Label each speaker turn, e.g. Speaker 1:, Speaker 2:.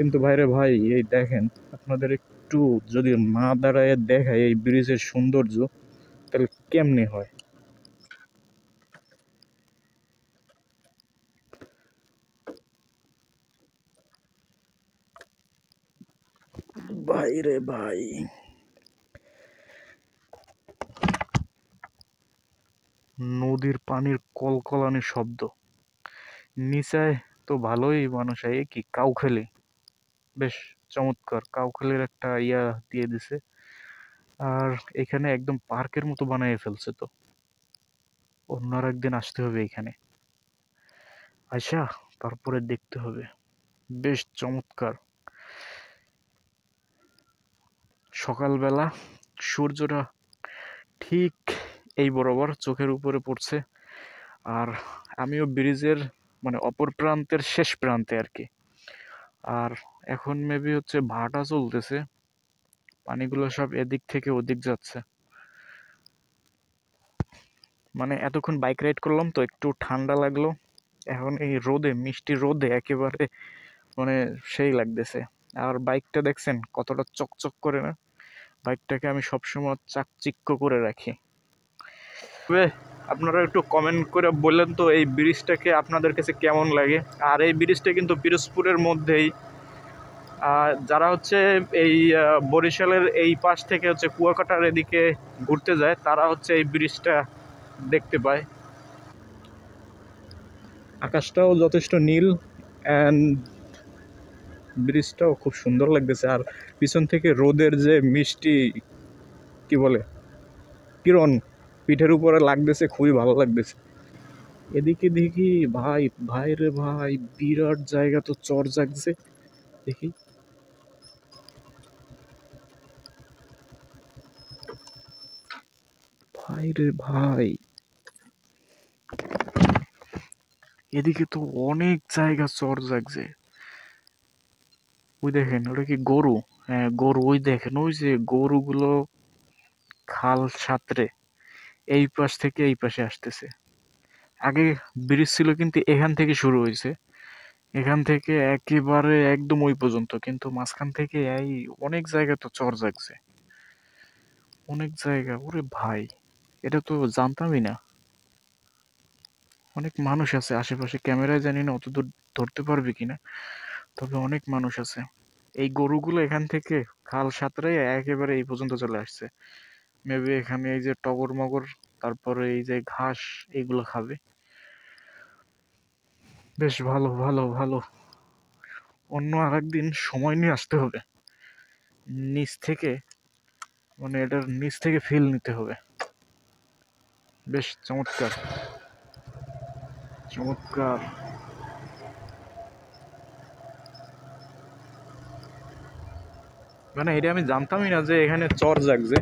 Speaker 1: কিন্তু ভাইরে ভাই, এই দেখেন, আপনাদের একটু যদি না দাঁড়ায় দেখায় এই ব্রিজের সৌন্দর্য, তাহলে কেমনে হয়। ভাইরে ভাই, নদীর পানির কলকলানি শব্দ, নিচায় তো ভালোই মানুষ, এই কি কাউখালী, বেশ চমৎকার কাউখালীর একটা ইয়া দিয়ে দিছে। আর এখানে একদম পার্কের মতো বানিয়ে ফেলছে তো, অন্য আর একদিন আসতে হবে এখানে, আচ্ছা, তারপরে দেখতে হবে। বেশ চমৎকার, সকালবেলা সূর্যটা ঠিক এই বরাবর চোখের উপরে পড়ছে। আর আমিও ব্রিজের মানে অপর প্রান্তের শেষ প্রান্তে আর কি। আর এখন মেবি হচ্ছে ভাটা চলতেছে, পানিগুলো সব এদিক থেকে ওদিক যাচ্ছে। মানে এতক্ষণ বাইক রাইড করলাম তো একটু ঠান্ডা লাগলো, এখন এই রোদে, মিষ্টি রোদে একেবারে মানে সেই লাগতেছে। আর বাইকটা দেখছেন কতটা চকচক করে না, বাইকটাকে আমি সবসময় চাকচিক্য করে রাখি। তবে আপনারা একটু কমেন্ট করে বললেন তো এই ব্রিজটাকে আপনাদের কাছে কেমন লাগে। আর এই ব্রিজটা কিন্তু পিরোজপুরের মধ্যেই। যারা হচ্ছে এই বরিশালের এই পাশ থেকে হচ্ছে কুয়াকাটার এদিকে ঘুরতে যায়, তারা হচ্ছে এই ব্রিজটা দেখতে পায়। আকাশটাও যথেষ্ট নীল, অ্যান্ড ব্রিজটাও খুব সুন্দর লাগতেছে। আর পিছন থেকে রোদের যে মিষ্টি কি বলে কিরণ পিঠের উপরে লাগতেছে, খুবই ভালো লাগতেছে। এদিকে দেখি ভাই, ভাই রে ভাই, বিরাট জায়গা তো, চর জাগছে দেখি। ভাই রে ভাই, এদিকে তো অনেক জায়গা চর জাগছে। ওই দেখেন, ওটা কি গরু? হ্যাঁ গরু, ওই দেখেন ওই যে গরুগুলো খাল সাঁতরে এই পাশ থেকে এই পাশে আসতেছে। আগে ব্রিজ ছিল কিন্তু এখান থেকে শুরু হয়েছে, এখান থেকে একেবারে একদম ওই পর্যন্ত, কিন্তু মাঝখান থেকে এই অনেক জায়গা তো চর জাগছে, অনেক জায়গা। ওরে ভাই, এটা তো জানতামই না। অনেক মানুষ আছে আশেপাশে, ক্যামেরায় জানি না অতদূর ধরতে পারবে কিনা, তবে অনেক মানুষ আছে। এই গরুগুলো এখান থেকে খাল সাঁতরে একেবারে এই পর্যন্ত চলে আসছে। মেবি এখানে এই যে টগর মগর, তারপরে এই যে ঘাস, এগুলো খাবে। বেশ ভালো ভালো ভালো, অন্য আর একদিন সময় নিয়ে আসতে হবে, নিচ থেকে, মানে এটার নিচ থেকে ফিল নিতে হবে। বেশ চমৎকার চমৎকার। মানে এটা আমি জানতামই না যে এখানে চর জাগছে।